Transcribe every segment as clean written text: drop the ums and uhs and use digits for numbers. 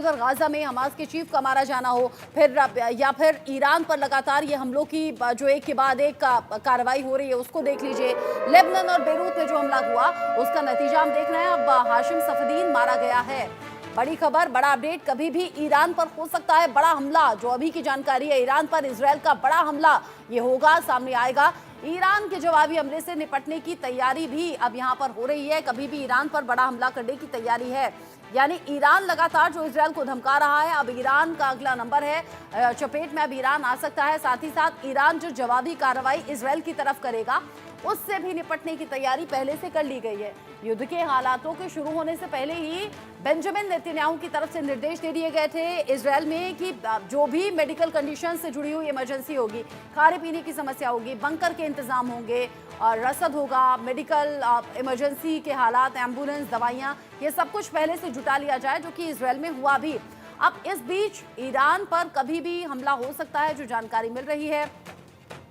अगर गाजा में हमास के चीफ का मारा जाना हो, फिर या फिर ईरान पर लगातार ये हमलों की जो एक के बाद एक कार्रवाई हो रही है, उसको देख लीजिए। लेबनान और बेरूत में जो हमला हुआ, उसका नतीजा हम देख रहे हैं। अब हाशिम सफदीन मारा गया है। बड़ी खबर, बड़ा अपडेट। कभी भी ईरान पर हो सकता है बड़ा हमला। जो अभी की जानकारी है, ईरान पर इजरायल का बड़ा हमला ये होगा, सामने आएगा। ईरान के जवाबी हमले से निपटने की तैयारी भी अब यहाँ पर हो रही है। कभी भी ईरान पर बड़ा हमला करने की तैयारी है। यानी ईरान लगातार जो इजरायल को धमका रहा है, अब ईरान का अगला नंबर है। चपेट में अब ईरान आ सकता है। साथ ही साथ ईरान जो जवाबी कार्रवाई इजरायल की तरफ करेगा, उससे भी निपटने की तैयारी पहले से कर ली गई है। युद्ध के हालातों के शुरू होने से पहले ही बेंजामिन नेतन्याहू की तरफ से निर्देश दे दिए गए थे इजरायल में कि जो भी मेडिकल कंडीशन से जुड़ी हुई इमरजेंसी होगी, खाने पीने की समस्या होगी, बंकर के इंतजाम होंगे और रसद होगा, मेडिकल इमरजेंसी के हालात, एम्बुलेंस, दवाइयाँ, ये सब कुछ पहले से जुटा लिया जाए, जो कि इजरायल में हुआ भी। अब इस बीच ईरान पर कभी भी हमला हो सकता है, जो जानकारी मिल रही है।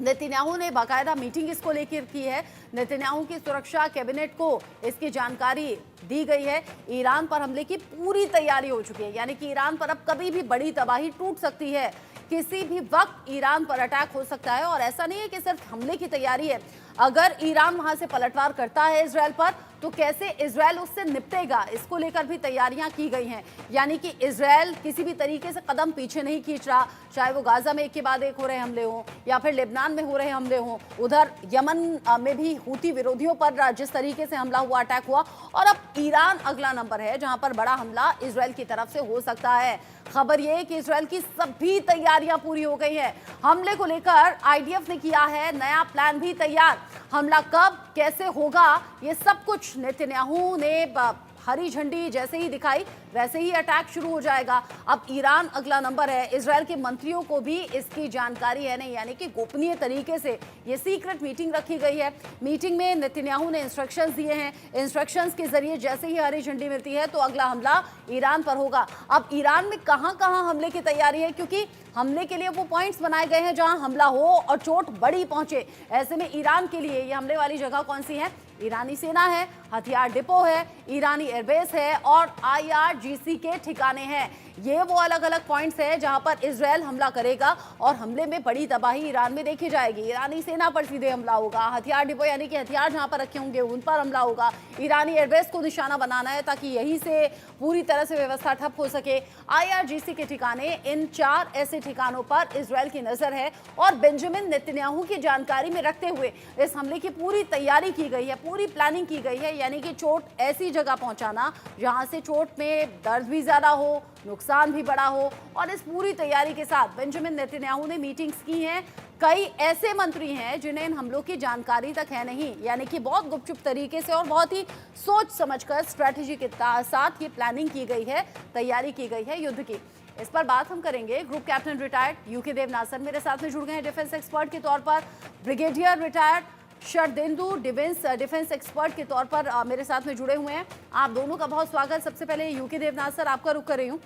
नेतन्याहू ने बाकायदा मीटिंग इसको लेकर की है। नेतन्याहू की सुरक्षा कैबिनेट को इसकी जानकारी दी गई है। ईरान पर हमले की पूरी तैयारी हो चुकी है, यानी कि ईरान पर अब कभी भी बड़ी तबाही टूट सकती है। किसी भी वक्त ईरान पर अटैक हो सकता है। और ऐसा नहीं है कि सिर्फ हमले की तैयारी है। अगर ईरान वहां से पलटवार करता है इजरायल पर, तो कैसे इजरायल उससे निपटेगा, इसको लेकर भी तैयारियां की गई हैं। यानी कि इजरायल किसी भी तरीके से कदम पीछे नहीं खींच रहा, चाहे वो गाजा में एक के बाद एक हो रहे हमले हों या फिर लेबनान में हो रहे हमले हों, उधर यमन में भी हूती विरोधियों पर जिस तरीके से हमला हुआ, अटैक हुआ। और अब ईरान अगला नंबर है जहां पर बड़ा हमला इजरायल की तरफ से हो सकता है। खबर यह है कि इजरायल की सभी तैयारियां पूरी हो गई हैं। हमले को लेकर आईडीएफ ने किया है नया प्लान भी तैयार। हमला कब कैसे होगा, ये सब कुछ नेतन्याहू ने हरी झंडी जैसे ही दिखाई, वैसे ही अटैक शुरू हो जाएगा। अब ईरान अगला नंबर है। इजरायल के मंत्रियों को भी इसकी जानकारी है नहीं, यानी कि गोपनीय तरीके से ये सीक्रेट मीटिंग रखी गई है। मीटिंग में नेतन्याहू ने इंस्ट्रक्शंस दिए हैं। इंस्ट्रक्शंस के जरिए जैसे ही हरी झंडी मिलती है, तो अगला हमला ईरान पर होगा। अब ईरान में कहां कहां हमले की तैयारी है, क्योंकि हमले के लिए वो पॉइंट्स बनाए गए हैं जहां हमला हो और चोट बड़ी पहुंचे। ऐसे में ईरान के लिए ये हमले वाली जगह कौन सी है? ईरानी सेना है, हथियार डिपो है, ईरानी एयरबेस है और आईआरजीसी के ठिकाने हैं। ये वो अलग अलग पॉइंट्स हैं जहां पर इजरायल हमला करेगा और हमले में बड़ी तबाही ईरान में देखी जाएगी। ईरानी सेना पर सीधे हमला होगा, हथियार डिपो यानी कि हथियार जहां पर रखे होंगे उन पर हमला होगा। ईरानी एयरबेस को निशाना बनाना है ताकि यहीं से पूरी तरह से व्यवस्था ठप हो सके। आईआरजीसी के ठिकाने, इन 4 ऐसे ठिकानों पर इजरायल की नजर है और बेंजामिन नेतन्याहू की जानकारी में रखते हुए इस हमले की पूरी तैयारी की गई है, पूरी प्लानिंग की गई है। यानी कि चोट ऐसी जगह पहुंचाना जहां से चोट में दर्द भी ज्यादा हो, नुकसान भी बड़ा हो। और इस पूरी तैयारी के साथ बेंजामिन नेतन्याहू ने मीटिंग्स की हैं। कई ऐसे मंत्री हैं जिन्हें इन हमलों की जानकारी तक है नहीं, यानी कि बहुत गुपचुप तरीके से और बहुत ही सोच समझकर स्ट्रेटेजी के साथ ये प्लानिंग की गई है, तैयारी की गई है युद्ध की। इस पर बात हम करेंगे। ग्रुप कैप्टन रिटायर्ड यूके देव नासर मेरे साथ में जुड़ गए हैं डिफेंस एक्सपर्ट के तौर पर। Brigadier retired Sharadendu defence expert के तौर पर मेरे साथ में जुड़े हुए हैं। आप दोनों का बहुत स्वागत। सबसे पहले यूके देवनाथ सर, आपका रुख कर रही हूँ।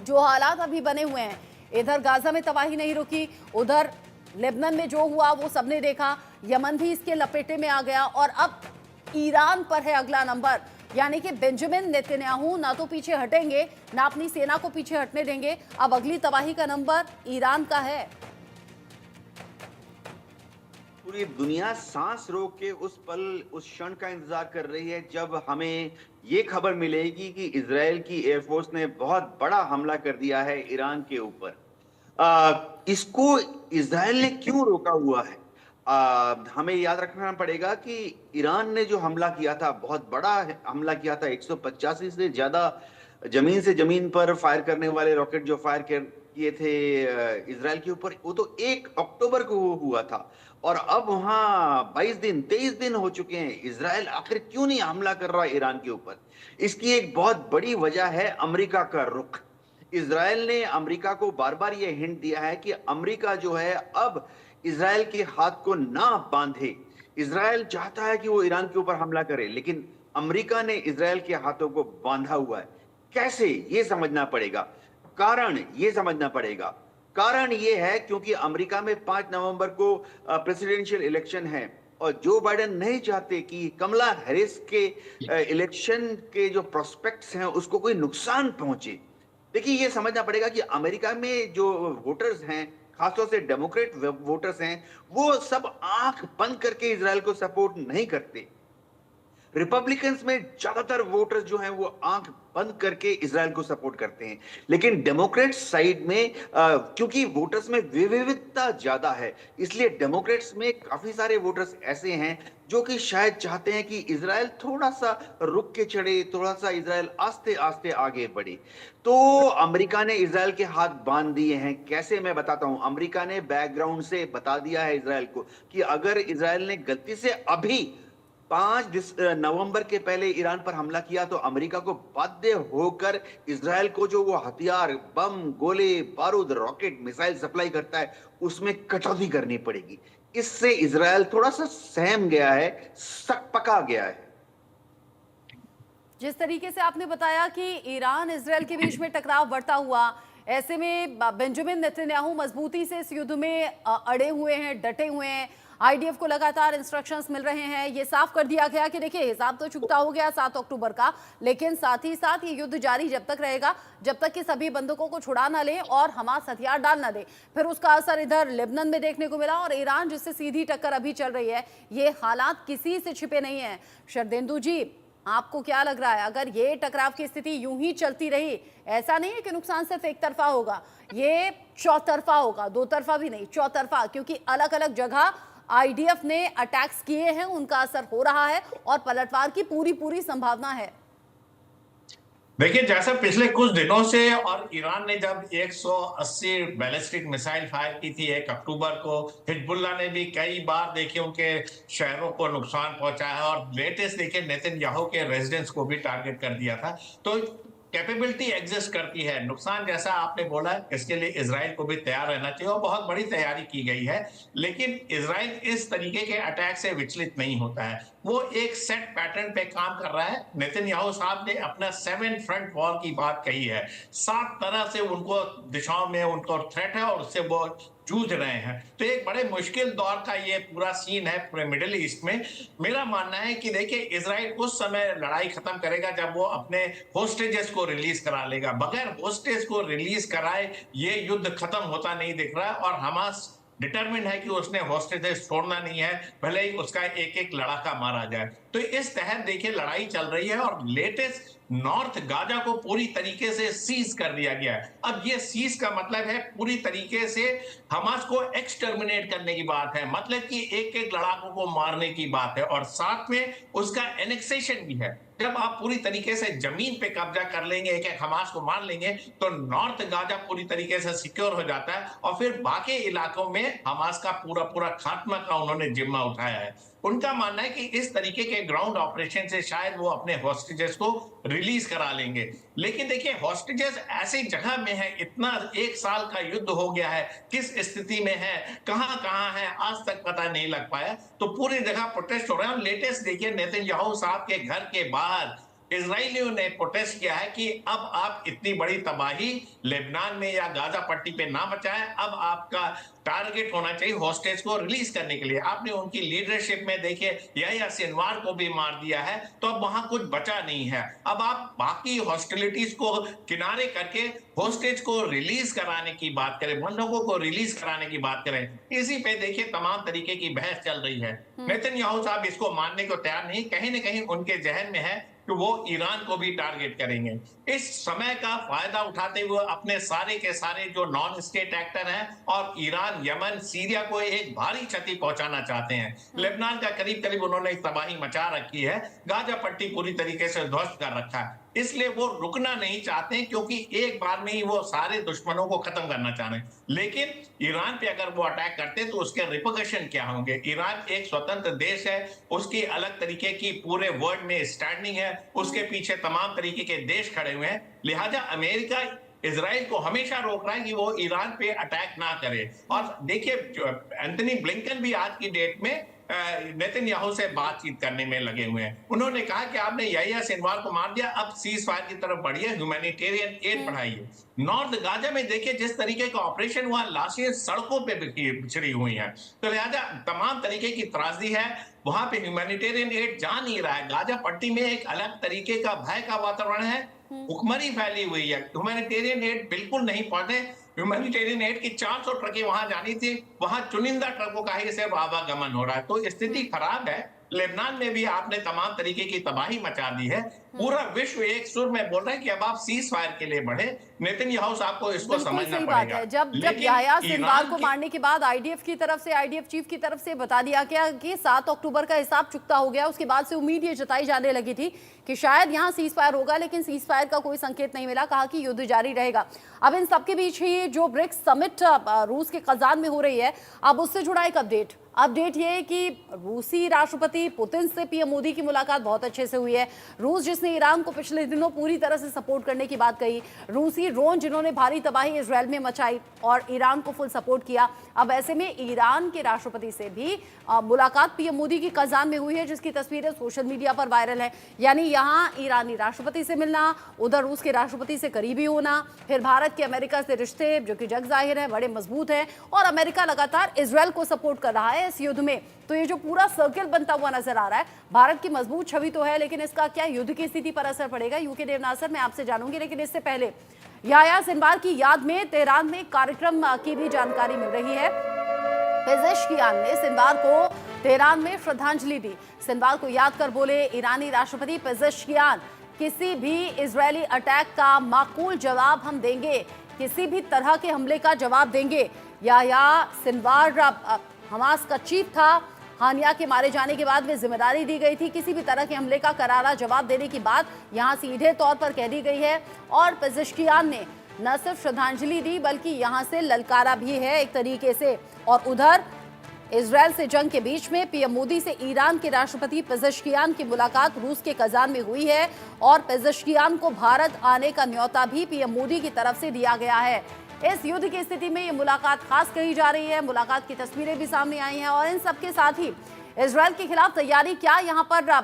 जो हालात अभी बने हुए हैं, इधर गाजा में तबाही नहीं रुकी, उधर लेबनान में जो हुआ वो सबने देखा, यमन भी इसके लपेटे में आ गया और अब ईरान पर है अगला नंबर। यानी कि बेंजामिन नेतन्याहू ना तो पीछे हटेंगे, ना अपनी सेना को पीछे हटने देंगे। अब अगली तबाही का नंबर ईरान का है। पूरी दुनिया सांस रोक के उस पल, उस क्षण का इंतजार कर रही है जब हमें ये खबर मिलेगी कि इजराइल की एयरफोर्स ने बहुत बड़ा हमला कर दिया है ईरान के ऊपर। इसको इजराइल ने क्यों रोका हुआ है? हमें याद रखना पड़ेगा कि ईरान ने जो हमला किया था, बहुत बड़ा हमला किया था। 185 से ज्यादा जमीन से जमीन पर फायर करने वाले रॉकेट जो फायर किए थे इजराइल के ऊपर, वो तो 1 अक्टूबर को हुआ था। और अब वहां 23 दिन हो चुके हैं। इजराइल आखिर क्यों नहीं हमला कर रहा ईरान के ऊपर? इसकी एक बहुत बड़ी वजह है अमेरिका का रुख। इजराइल ने अमेरिका को बार बार यह हिंट दिया है कि अमेरिका जो है अब इजराइल के हाथ को ना बांधे। इजराइल चाहता है कि वो ईरान के ऊपर हमला करे, लेकिन अमेरिका ने इजराइल के हाथों को बांधा हुआ है। कैसे, ये समझना पड़ेगा। कारण ये समझना पड़ेगा। कारण ये है क्योंकि अमेरिका में 5 नवंबर को प्रेसिडेंशियल इलेक्शन है और जो बाइडेन नहीं चाहते कि कमला हैरिस के इलेक्शन के जो प्रोस्पेक्ट्स हैं उसको कोई नुकसान पहुंचे। देखिए, ये समझना पड़ेगा कि अमेरिका में जो वोटर्स हैं, खासतौर से डेमोक्रेट वोटर्स हैं, वो सब आंख बंद करके इज़राइल को सपोर्ट नहीं करते। रिपब्लिकन्स में ज्यादातर वोटर्स जो हैं वो आंख बंद करके इजराइल को सपोर्ट करते हैं। लेकिन डेमोक्रेट साइड में क्योंकि वोटर्स में विविधता ज्यादा है, इसलिए डेमोक्रेट्स में काफी सारे वोटर्स ऐसे हैं जो कि शायद चाहते हैं कि इजराइल थोड़ा सा रुक के चढ़े, थोड़ा सा इजराइल आस्ते आस्ते आगे बढ़े। तो अमेरिका ने इजराइल के हाथ बांध दिए हैं। कैसे, मैं बताता हूं। अमेरिका ने बैकग्राउंड से बता दिया है इजराइल को कि अगर इजराइल ने गलती से अभी 5 नवंबर के पहले ईरान पर हमला किया तो अमेरिका को बाध्य होकर इजराइल को जो वो हथियार, बम, गोले, बारूद, रॉकेट, मिसाइल सप्लाई करता है, उसमें कटौती करनी पड़ेगी। इससे इजराइल थोड़ा सा सहम गया है, सकपका गया है। जिस तरीके से आपने बताया कि ईरान इजराइल के बीच में टकराव बढ़ता हुआ, ऐसे में बेंजामिन नेतन्याहू मजबूती से इस युद्ध में अड़े हुए हैं, डटे हुए हैं। आईडीएफ को लगातार इंस्ट्रक्शंस मिल रहे हैं। ये साफ कर दिया गया कि देखिए, हिसाब तो चुकता हो गया 7 अक्टूबर का, लेकिन साथ ही साथ ये युद्ध जारी जब तक रहेगा, जब तक कि सभी बंधकों को छुड़ा ना ले और हमास हथियार डाल ना दे। फिर उसका असर इधर लेबनान में देखने को मिला और ईरान जिससे सीधी टक्कर अभी चल रही है। ये हालात किसी से छिपे नहीं है। शरदेंदु जी, आपको क्या लग रहा है, अगर ये टकराव की स्थिति यूं ही चलती रही, ऐसा नहीं है कि नुकसान सिर्फ एक तरफा होगा, ये चौतरफा होगा, दो तरफा भी नहीं, चौतरफा, क्योंकि अलग अलग जगह आईडीएफ ने अटैक्स किए हैं, उनका असर हो रहा है और पलटवार की पूरी पूरी संभावना है। देखिए, जैसा पिछले कुछ दिनों से और ईरान ने जब 180 बैलिस्टिक मिसाइल फायर की थी 1 अक्टूबर को, हिजबुल्लाह ने भी कई बार देखिए उनके शहरों को नुकसान पहुंचाया और लेटेस्ट देखिए नेतन्याहू के रेजिडेंस को भी टारगेट कर दिया था। तो कैपेबिलिटी एग्जिस्ट करती है। नुकसान जैसा आपने बोला, इसके लिए इजराइल को भी तैयार रहना चाहिए और बहुत बड़ी तैयारी की गई है। लेकिन इजराइल इस तरीके के अटैक से विचलित नहीं होता है। वो एक सेट पैटर्न पे काम कर रहा है। नेतन्याहू साहब ने अपना 7 फ्रंट वॉर की बात कही है। 7 तरह से उनको दिशाओं में उनको थ्रेट है और उससे वो जूझ रहे हैं। तो एक बड़े मुश्किल दौर का ये पूरा सीन है पूरे मिडिल ईस्ट में। मेरा मानना है कि देखिए, इजराइल उस समय लड़ाई खत्म करेगा जब वो अपने होस्टेजेस को रिलीज करा लेगा। बगैर होस्टेज को रिलीज कराए ये युद्ध खत्म होता नहीं दिख रहा है और हमास डिटरमिन्ड है कि उसने होस्टेजेस छोड़ना नहीं है, भले ही उसका एक एक लड़ाका मारा जाए। तो इस तहत देखिए लड़ाई चल रही है और लेटेस्ट नॉर्थ गाजा को पूरी तरीके से सीज कर दिया गया है। अब ये सीज का मतलब है पूरी तरीके से हमास को एक्सटर्मिनेट करने की बात है, मतलब कि एक एक लड़ाकों को मारने की बात है और साथ में उसका एनेक्सेशन भी है। जब आप पूरी तरीके से जमीन पे कब्जा कर लेंगे, एक एक हमास को मार लेंगे, तो नॉर्थ गाजा पूरी तरीके से सिक्योर हो जाता है और फिर बाकी इलाकों में हमास का पूरा पूरा खात्मा का उन्होंने जिम्मा उठाया है। उनका मानना है कि इस तरीके के ग्राउंड ऑपरेशन से शायद वो अपने हॉस्टेजेस को रिलीज करा लेंगे। लेकिन देखिए, हॉस्टेजेस ऐसी जगह में है, इतना 1 साल का युद्ध हो गया है, किस स्थिति में है, कहां कहां है, आज तक पता नहीं लग पाया। तो पूरी जगह प्रोटेस्ट हो रहे हैं और लेटेस्ट देखिए नेतन्याहू साहब के घर के बाहर इजरायलियों ने प्रोटेस्ट किया है कि अब आप इतनी बड़ी तबाही लेबनान में या गाजा पट्टी पे ना मचाएं, अब आपका टारगेट होना चाहिए हॉस्टेज को रिलीज करने के लिए। आपने उनकी लीडरशिप में देखिए यह्या सिनवार को भी मार दिया है, तो अब वहां कुछ बचा नहीं है। अब आप बाकी हॉस्टिलिटीज को किनारे करके हॉस्टेज को रिलीज कराने की बात करें, बंधकों को रिलीज कराने की बात करें। इसी पे देखिए तमाम तरीके की बहस चल रही है। नेतन्याहू साहब इसको मानने को तैयार नहीं, कहीं ना कहीं उनके जहन में है कि वो ईरान को भी टारगेट करेंगे। इस समय का फायदा उठाते हुए अपने सारे के सारे जो नॉन स्टेट एक्टर हैं और ईरान, यमन, सीरिया को एक भारी क्षति पहुंचाना चाहते हैं। लेबनान का करीब करीब उन्होंने तबाही मचा रखी है, गाजा पट्टी पूरी तरीके से ध्वस्त कर रखा है, इसलिए वो रुकना नहीं चाहते क्योंकि एक बार में ही वो सारे दुश्मनों को खत्म करना चाह रहे हैं। लेकिन ईरान पे अगर वो अटैक करते तो उसके रिपरकशन क्या होंगे? ईरान एक स्वतंत्र देश है, उसकी अलग तरीके की पूरे वर्ल्ड में स्टैंडिंग है, उसके पीछे तमाम तरीके के देश खड़े हुए हैं। लिहाजा अमेरिका इजराइल को हमेशा रोक रहा है कि वो ईरान पे अटैक ना करे। और देखिए, एंथनी ब्लिंकन भी आज की डेट में नेतन्याहू से बातचीत करने में लगे हुए हैं। उन्होंने कहा कि आपने यह्या सिनवार को मार दिया, अब सीज फायर की तरफ बढ़िए, ह्यूमैनिटेरियन एड बढ़ाइए। नॉर्थ गाजा में देखिए जिस तरीके का ऑपरेशन हुआ, लाशें सड़कों पे बिछड़ी हुई हैं, तो लिहाजा तमाम तरीके की त्रासदी है। वहां पे ह्यूमैनिटेरियन एड जा नहीं रहा है। गाजा पट्टी में एक अलग तरीके का भय का वातावरण है। भुखमरी फैली हुई है, ह्यूमैनिटेरियन एड बिल्कुल नहीं पहुंचे। ह्यूमैनिटेरियन एड की 400 ट्रकें वहां जानी थी, वहां चुनिंदा ट्रकों का ही सिर्फ आवागमन हो रहा है, तो स्थिति खराब है। लेबनान में भी आपने तमाम तरीके की तबाही मचा दी है। पूरा विश्व एक सुर में बोल रहा है कि अब आप सीज फायर के लिए बढ़े। नेतन्याहू साहब को इसको बिल्कुल समझना सही बात पड़ेगा। है। जब लेकिन याह्या सिनवार को ईरान मारने के बाद आईडीएफ की तरफ से, आईडीएफ चीफ की तरफ से बता दिया गया कि 7 अक्टूबर का हिसाब चुकता हो गया, उसके बाद से उम्मीद ये जताई जाने लगी थी कि शायद यहाँ सीज फायर होगा, लेकिन सीज फायर का कोई संकेत नहीं मिला। कहा कि युद्ध जारी रहेगा। अब इन सबके बीच ही जो ब्रिक्स समिट रूस के कजान में हो रही है, अब उससे जुड़ा एक अपडेट ये है कि रूसी राष्ट्रपति पुतिन से पीएम मोदी की मुलाकात बहुत अच्छे से हुई है। रूस जिसने ईरान को पिछले दिनों पूरी तरह से सपोर्ट करने की बात कही, रूसी ड्रोन जिन्होंने भारी तबाही इजरायल में मचाई और ईरान को फुल सपोर्ट किया, अब ऐसे में ईरान के राष्ट्रपति से भी मुलाकात पीएम मोदी की कजान में हुई है, जिसकी तस्वीरें सोशल मीडिया पर वायरल है। यानी यहाँ ईरानी राष्ट्रपति से मिलना, उधर रूस के राष्ट्रपति से करीबी होना, फिर भारत के अमेरिका से रिश्ते जो कि जग जाहिर है बड़े मजबूत हैं, और अमेरिका लगातार इजरायल को सपोर्ट कर रहा है इस युद्ध में। तो ये जो पूरा सर्किल बनता हुआ नजर आ रहा है, भारत की मजबूत छवि तो है, लेकिन इसका क्या युद्ध की स्थिति पर असर पड़ेगा, यूके देवनासर मैं आपसे जानूंगी। लेकिन इससे पहले याह्या सिनवार की याद में तेहरान में कार्यक्रम की भी जानकारी मिल रही है। पेजेश्कियान ने सिनवार को तेहरान में श्रद्धांजलि दी। सिनवार को याद कर बोले ईरानी राष्ट्रपति पेजेश्कियान, किसी भी इजरायली अटैक का माकूल जवाब हम देंगे, किसी भी तरह के हमले का जवाब देंगे। याह्या सिनवार हमास का चीफ था। हानिया के मारे जाने के बाद वे जिम्मेदारी दी गई थी, किसी भी तरह के हमले का करारा जवाब देने की बात यहां सीधे तौर पर कह दी गई है। और पेजेश्कियान ने न सिर्फ श्रद्धांजलि दी बल्कि यहां से ललकारा भी है एक तरीके से। और उधर इजरायल से जंग के बीच में पीएम मोदी से ईरान के राष्ट्रपति पेजेश्कियान की मुलाकात रूस के कजान में हुई है, और पेजेश्कियान को भारत आने का न्योता भी पीएम मोदी की तरफ से दिया गया है। इस युद्ध की स्थिति में ये मुलाकात खास कही जा रही है। मुलाकात की तस्वीरें भी सामने आई हैं, और इन सबके साथ ही इजरायल के खिलाफ तैयारी क्या यहाँ पर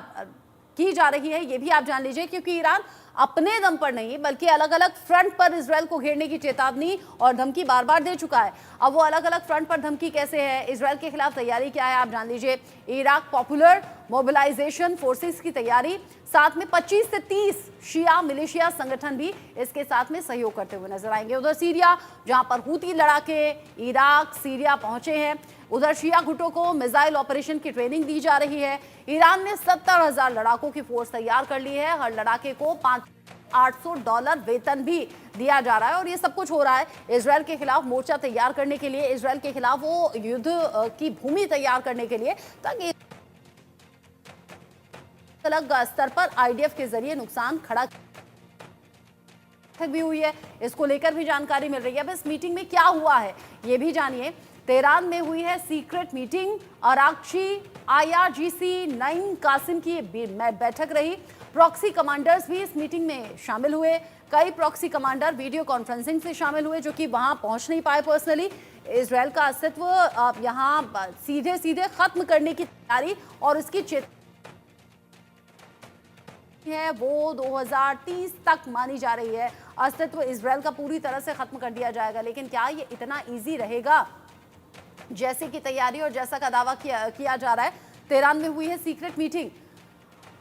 की जा रही है ये भी आप जान लीजिए, क्योंकि ईरान अपने दम पर नहीं बल्कि अलग अलग फ्रंट पर इजरायल को घेरने की चेतावनी और धमकी बार बार दे चुका है। अब वो अलग अलग फ्रंट पर धमकी कैसे है, इजरायल के खिलाफ तैयारी क्या है, आप जान लीजिए। इराक पॉपुलर मोबिलाइजेशन फोर्सेस की तैयारी, साथ में 25 से 30 शिया मिलिशिया संगठन भी इसके साथ में सहयोग करते हुए नजर आएंगे। उधर सीरिया, जहां पर हूती लड़ाके इराक सीरिया पहुंचे हैं, उधर शिया गुटों को मिसाइल ऑपरेशन की ट्रेनिंग दी जा रही है। ईरान ने 70,000 लड़ाकों की फोर्स तैयार कर ली है। हर लड़ाके को $800 वेतन भी दिया जा रहा है, और ये सब कुछ हो रहा है इजरायल के खिलाफ मोर्चा तैयार करने के लिए, इजरायल के खिलाफ वो युद्ध की भूमि तैयार करने के लिए, ताकि अलग स्तर पर आईडीएफ के जरिए नुकसान खड़ा भी हुई है। इसको लेकर भी जानकारी मिल रही है। अब इस मीटिंग में क्या हुआ है ये भी जानिए। तेहरान में हुई है सीक्रेट मीटिंग, आराक्ची IRGC 9 कासिम की बैठक रही। प्रॉक्सी कमांडर्स भी इस मीटिंग में शामिल हुए। कई प्रॉक्सी कमांडर वीडियो कॉन्फ्रेंसिंग से शामिल हुए, जो कि वहां पहुंच नहीं पाए पर्सनली। इजरायल का अस्तित्व यहाँ सीधे सीधे खत्म करने की तैयारी और इसकी चेतावनी है वो 2030 तक मानी जा रही है। अस्तित्व इजरायल का पूरी तरह से खत्म कर दिया जाएगा। लेकिन क्या ये इतना इजी रहेगा जैसे की तैयारी और जैसा का दावा किया जा रहा है? तेहरान में हुई है सीक्रेट मीटिंग।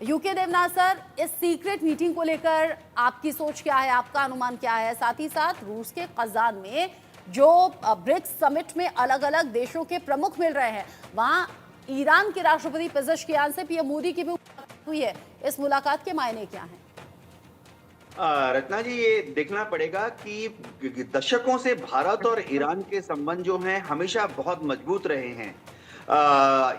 यूके देवनासर, इस सीक्रेट मीटिंग को लेकर आपकी सोच क्या है, आपका अनुमान क्या है? साथ ही साथ रूस के कजान में जो ब्रिक्स समिट में अलग अलग देशों के प्रमुख मिल रहे हैं, वहां ईरान के राष्ट्रपति पेजेश्कियान से पीएम मोदी की भी मुलाकात हुई है। इस मुलाकात के मायने क्या हैं? रत्ना जी, ये देखना पड़ेगा कि दशकों से भारत और ईरान के संबंध जो हैं हमेशा बहुत मजबूत रहे हैं।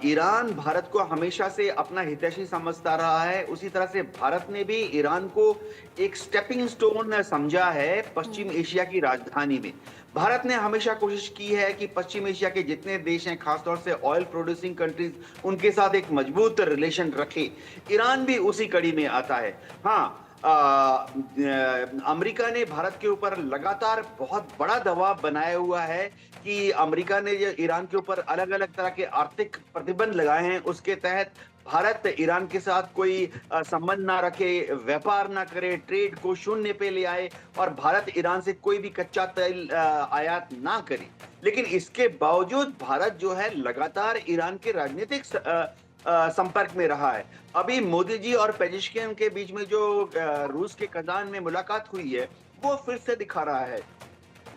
ईरान भारत को हमेशा से अपना हितैषी समझता रहा है। उसी तरह से भारत ने भी ईरान को एक स्टेपिंग स्टोन समझा है पश्चिम एशिया की राजधानी में। भारत ने हमेशा कोशिश की है कि पश्चिम एशिया के जितने देश हैं, खासतौर से ऑयल प्रोड्यूसिंग कंट्रीज, उनके साथ एक मजबूत रिलेशन रखे। ईरान भी उसी कड़ी में आता है। हाँ, अमेरिका ने भारत के ऊपर लगातार बहुत बड़ा दबाव बनाया हुआ है कि अमेरिका ने ईरान के ऊपर अलग अलग तरह के आर्थिक प्रतिबंध लगाए हैं। उसके तहत भारत ईरान के साथ कोई संबंध ना रखे, व्यापार ना करे, ट्रेड को शून्य पे ले आए और भारत ईरान से कोई भी कच्चा तेल आयात ना करे। लेकिन इसके बावजूद भारत जो है लगातार ईरान के राजनीतिक संपर्क में रहा है। अभी मोदी जी और पेजेश्किन के बीच में जो रूस के कजान में मुलाकात हुई है, वो फिर से दिखा रहा है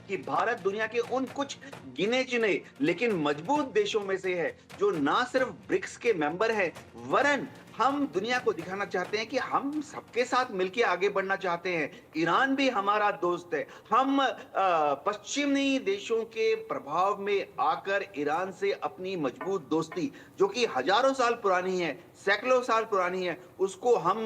कि भारत दुनिया के उन कुछ गिने चुने लेकिन मजबूत देशों में से है जो ना सिर्फ ब्रिक्स के मेंबर हैं, वरन हम दुनिया को दिखाना चाहते हैं कि हम सबके साथ मिलकर आगे बढ़ना चाहते हैं। ईरान भी हमारा दोस्त है। हम पश्चिमी देशों के प्रभाव में आकर ईरान से अपनी मजबूत दोस्ती, जो कि हजारों साल पुरानी है, सैकड़ों साल पुरानी है, उसको हम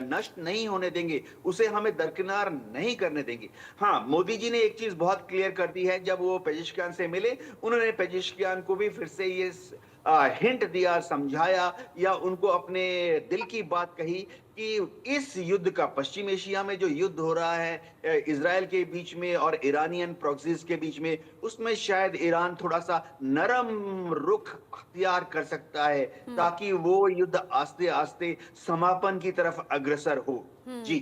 नष्ट नहीं होने देंगे, उसे हमें दरकिनार नहीं करने देंगे। हाँ, मोदी जी ने एक चीज बहुत क्लियर कर दी है। जब वो पेजेश्कियान से मिले, उन्होंने पेजेश्कियान को भी फिर से ये हिंट दिया, समझाया या उनको अपने दिल की बात कही कि इस युद्ध का, पश्चिम एशिया में जो युद्ध हो रहा है इजराइल के बीच में और ईरानियन प्रॉक्सीज के बीच में, उसमें शायद ईरान थोड़ा सा नरम रुख अख्तियार कर सकता है ताकि वो युद्ध आस्ते आस्ते समापन की तरफ अग्रसर हो। जी,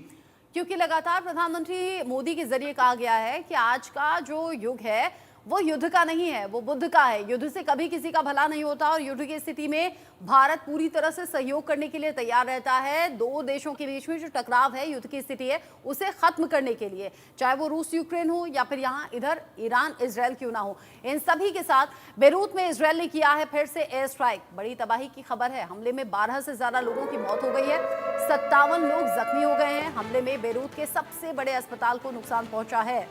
क्योंकि लगातार प्रधानमंत्री मोदी के जरिए कहा गया है कि आज का जो युग है वो युद्ध का नहीं है, वो बुद्ध का है। युद्ध से कभी किसी का भला नहीं होता और युद्ध की स्थिति में भारत पूरी तरह से सहयोग करने के लिए तैयार रहता है। दो देशों के बीच में जो टकराव है, युद्ध की स्थिति है, उसे खत्म करने के लिए, चाहे वो रूस यूक्रेन हो या फिर यहाँ इधर ईरान इजराइल क्यों ना हो, इन सभी के साथ बेरूत में इजराइल ने किया है फिर से एयर स्ट्राइक। बड़ी तबाही की खबर है। हमले में 12 से ज्यादा लोगों की मौत हो गई है, 57 लोग जख्मी हो गए हैं। हमले में बेरूत के सबसे बड़े अस्पताल को नुकसान पहुंचा है।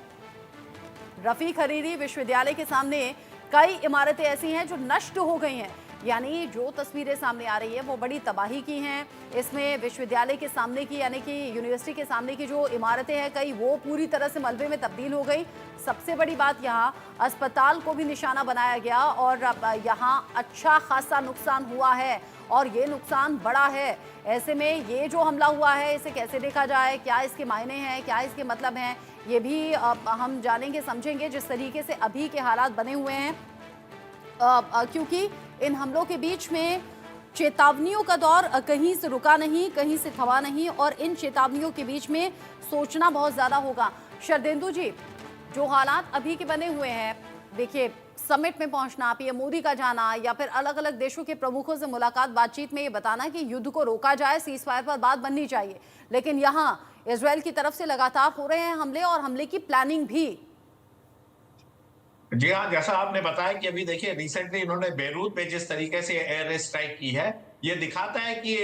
रफीक हरीरी विश्वविद्यालय के सामने कई इमारतें ऐसी हैं जो नष्ट हो गई हैं, यानी जो तस्वीरें सामने आ रही है वो बड़ी तबाही की हैं। इसमें विश्वविद्यालय के सामने की, यानी कि यूनिवर्सिटी के सामने की जो इमारतें हैं, कई वो पूरी तरह से मलबे में तब्दील हो गई। सबसे बड़ी बात, यहाँ अस्पताल को भी निशाना बनाया गया और यहाँ अच्छा खासा नुकसान हुआ है और ये नुकसान बड़ा है। ऐसे में ये जो हमला हुआ है, इसे कैसे देखा जाए, क्या इसके मायने हैं, क्या इसके मतलब हैं, ये भी हम जानेंगे, समझेंगे। जिस तरीके से अभी के हालात बने हुए हैं, क्योंकि इन हमलों के बीच में चेतावनियों का दौर कहीं से रुका नहीं, कहीं से थमा नहीं और इन चेतावनियों के बीच में सोचना बहुत ज़्यादा होगा। शरदेंदु जी, जो हालात अभी के बने हुए हैं, देखिए समिट में पहुंचना, पीएम मोदी का जाना या फिर अलग अलग देशों के प्रमुखों से मुलाकात, बातचीत में ये बताना कि युद्ध को रोका जाए, सीज फायर पर बात बननी चाहिए, लेकिन यहाँ इजराइल की तरफ से लगातार हो रहे हैं हमले और हमले की प्लानिंग भी। जी हाँ, जैसा आपने बताया कि अभी देखिए रिसेंटली इन्होंने बेरूत पे जिस तरीके से एयर स्ट्राइक की है, ये दिखाता है कि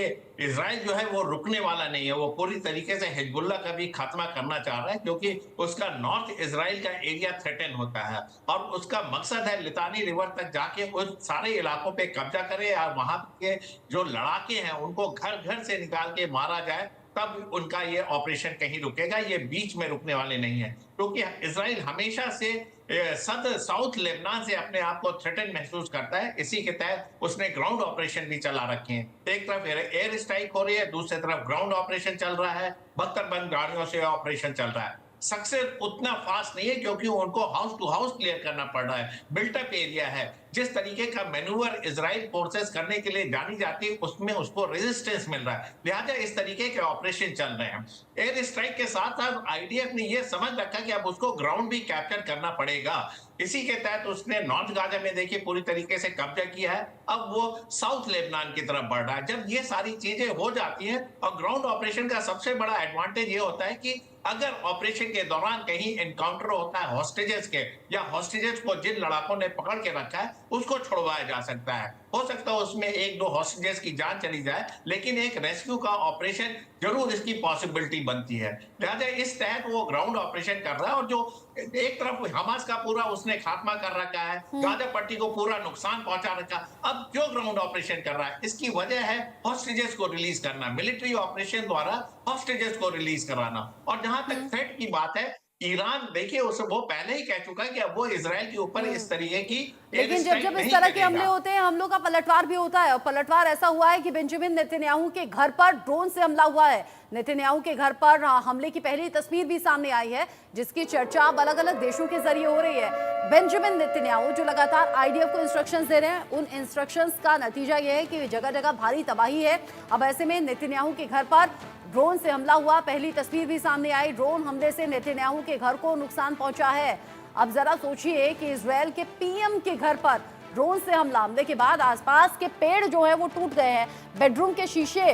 इजराइल जो है वो रुकने वाला नहीं है। वो पूरी तरीके से हिजबुल्ला का भी खात्मा करना चाह रहा है, क्योंकि उसका नॉर्थ इजराइल का एरिया थ्रेटन होता है और उसका मकसद है लितानी रिवर तक जाके उस सारे इलाकों पे कब्जा करे और वहां के जो लड़ाके हैं उनको घर घर से निकाल के मारा जाए, तब उनका ये ऑपरेशन कहीं रुकेगा। ये बीच में रुकने वाले नहीं है, क्योंकि इजराइल हमेशा से साउथ लेबनान से अपने आप को थ्रेटन महसूस करता है। इसी के तहत उसने ग्राउंड ऑपरेशन भी चला रखे हैं। एक तरफ एयर स्ट्राइक हो रही है, दूसरी तरफ ग्राउंड ऑपरेशन चल रहा है, 72 बंद गाड़ियों से ऑपरेशन चल रहा है। सक्सेस उतना फास्ट नहीं है क्योंकि उनको हाउस टू हाउस क्लियर करना पड़ रहा है, बिल्टअप एरिया है। जिस तरीके का मैन्यूवर इजराइल फोर्सेस करने के लिए जानी जाती है, उसमें उसको रेजिस्टेंस मिल रहा है, लिहाजा इस तरीके के ऑपरेशन चल रहे हैं। एयर स्ट्राइक के साथ साथ आईडीएफ ने यह समझ रखा कि अब उसको ग्राउंड भी कैप्चर करना पड़ेगा। इसी के तहत उसने नॉर्थ गाजा में देखिए पूरी तरीके से कब्जा किया है, अब वो साउथ लेबनान की तरफ बढ़ रहा है। जब ये सारी चीजें हो जाती हैं, और ग्राउंड ऑपरेशन का सबसे बड़ा एडवांटेज ये होता है कि अगर ऑपरेशन के दौरान कहीं एनकाउंटर होता है हॉस्टेजेस के, या हॉस्टेजेस को जिन लड़ाकों ने पकड़ के रखा है उसको छुड़वाया जा सकता है। हो सकता है उसमें एक दो हॉस्टेजेस की जान चली जाए, लेकिन एक रेस्क्यू का ऑपरेशन जरूर इसकी पॉसिबिलिटी बनती है। लिहाजा इस तहत वो ग्राउंड ऑपरेशन कर रहा है और जो एक तरफ हमास का पूरा उसने खात्मा कर रखा है, गाजा पट्टी को पूरा नुकसान पहुंचा रखा, अब क्यों ग्राउंड ऑपरेशन कर रहा है? इसकी वजह है हॉस्टेजेस को रिलीज करना, मिलिट्री ऑपरेशन द्वारा हॉस्टेजेस को रिलीज कराना। और जहां तक थ्रेट की बात है, ईरान देखिए उसे वो पहले ही कह चुका है कि अब वो इजराइल के ऊपर इस तरीके की, लेकिन जब इस तरह के हमले होते हैं, हमलों का पलटवार भी होता है। और पलटवार ऐसा हुआ है कि बेंजामिन नेतन्याहू के घर पर ड्रोन से हमला हुआ है। नेतन्याहू के घर पर हमले की पहली तस्वीर भी सामने आई है, जिसकी चर्चा अब अलग अलग देशों के जरिए हो रही है। बेंजामिन नेतन्याहू जो लगातार आईडीएफ को इंस्ट्रक्शंस दे रहे हैं, उन इंस्ट्रक्शंस का नतीजा यह है कि जगह जगह भारी तबाही है। अब ऐसे में नेतन्याहू के घर पर ड्रोन से हमला हुआ, पहली तस्वीर भी सामने आई। ड्रोन हमले से नेतन्याहू के घर को नुकसान पहुंचा है। अब जरा सोचिए कि इजराइल के पीएम के घर पर ड्रोन से हमले के बाद आसपास के पेड़ जो है वो टूट गए हैं, बेडरूम के शीशे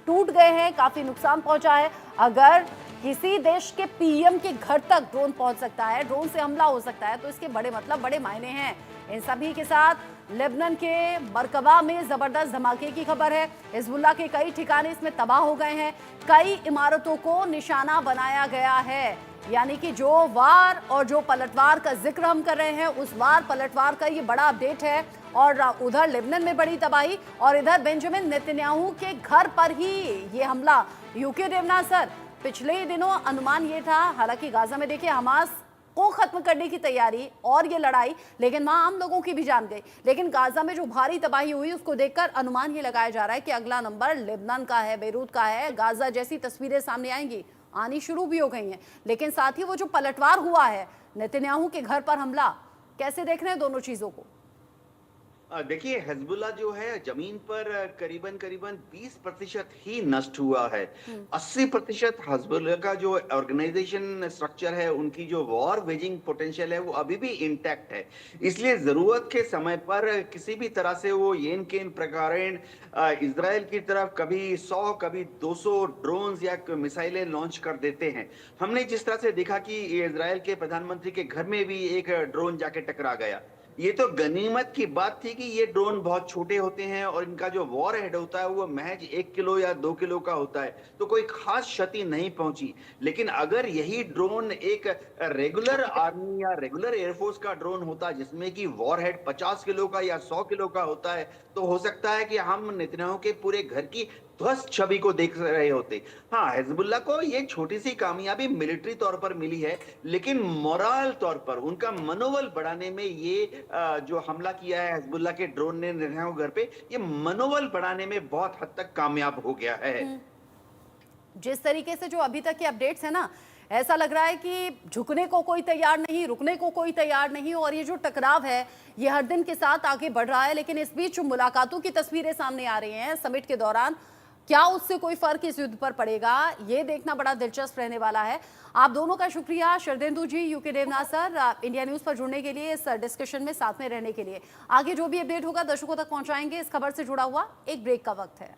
टूट गए हैं, काफी नुकसान पहुंचा है। अगर किसी देश के पीएम के घर तक ड्रोन पहुंच सकता है, ड्रोन से हमला हो सकता है, तो इसके बड़े मायने हैं। इन सभी के साथ लेबनान के मरकबा में जबरदस्त धमाके की खबर है। हिजबुल्लाह के कई ठिकाने इसमें तबाह हो गए हैं, कई इमारतों को निशाना बनाया गया है। यानी कि जो वार और जो पलटवार का जिक्र हम कर रहे हैं, उस वार पलटवार का ये बड़ा अपडेट है। और उधर लेबनान में बड़ी तबाही और इधर बेंजामिन नेतन्याहू के घर पर ही ये हमला। यूके देवनाथ सर, पिछले ही दिनों अनुमान ये था, हालांकि गाजा में देखिए हमास को खत्म करने की तैयारी और ये लड़ाई, लेकिन वहां आम लोगों की भी जान गई। लेकिन गाजा में जो भारी तबाही हुई उसको देखकर अनुमान ये लगाया जा रहा है कि अगला नंबर लेबनान का है, बेरूत का है। गाजा जैसी तस्वीरें सामने आएंगी, आनी शुरू भी हो गई हैं। लेकिन साथ ही वो जो पलटवार हुआ है, नेतन्याहू के घर पर हमला, कैसे देख रहे हैं दोनों चीजों को? देखिए, हिजबुल्लाह जो है जमीन पर करीबन 20% ही नष्ट हुआ है। 80% हिजबुल्लाह का जो ऑर्गेनाइजेशन स्ट्रक्चर है, उनकी जो वॉर वेजिंग पोटेंशियल है, वो अभी भी इंटैक्ट है। इसलिए जरूरत के समय पर किसी भी तरह से वो येन केन प्रकारेण इजराइल की तरफ कभी 100 कभी 200 ड्रोन्स या मिसाइलें लॉन्च कर देते हैं। हमने जिस तरह से देखा कि इजराइल के प्रधानमंत्री के घर में भी एक ड्रोन जाके टकरा गया। ये तो गनीमत की बात थी कि ये ड्रोन बहुत छोटे होते हैं और इनका जो वॉर हेड होता है वो महज 1 किलो या 2 किलो का होता है, तो कोई खास क्षति नहीं पहुंची। लेकिन अगर यही ड्रोन एक रेगुलर आर्मी या रेगुलर एयरफोर्स का ड्रोन होता, जिसमें कि वॉर हेड 50 किलो का या 100 किलो का होता है, तो हो सकता है कि हम नेतन्याहू के पूरे घर की ध्वस्त छवि को देख रहे होते। हाँ, हिजबुल्लाह को ये छोटी सी कामयाबी मिलिट्री तौर पर मिली है, लेकिन मोरल तौर पर उनका मनोबल बढ़ाने में ये जो हमला किया है हिजबुल्लाह के ड्रोन ने नेतन्याहू घर पे, ये मनोबल बढ़ाने में बहुत हद तक कामयाब हो गया है। जिस तरीके से जो अभी तक के अपडेट्स है ना, ऐसा लग रहा है कि झुकने को कोई तैयार नहीं, रुकने को कोई तैयार नहीं, और ये जो टकराव है ये हर दिन के साथ आगे बढ़ रहा है। लेकिन इस बीच जो मुलाकातों की तस्वीरें सामने आ रही हैं समिट के दौरान, क्या उससे कोई फर्क इस युद्ध पर पड़ेगा, ये देखना बड़ा दिलचस्प रहने वाला है। आप दोनों का शुक्रिया, Sharadendu ji, U K Devnath sir, India News पर जुड़ने के लिए, इस डिस्कशन में साथ में रहने के लिए। आगे जो भी अपडेट होगा दर्शकों तक पहुंचाएंगे। इस खबर से जुड़ा हुआ एक ब्रेक का वक्त है।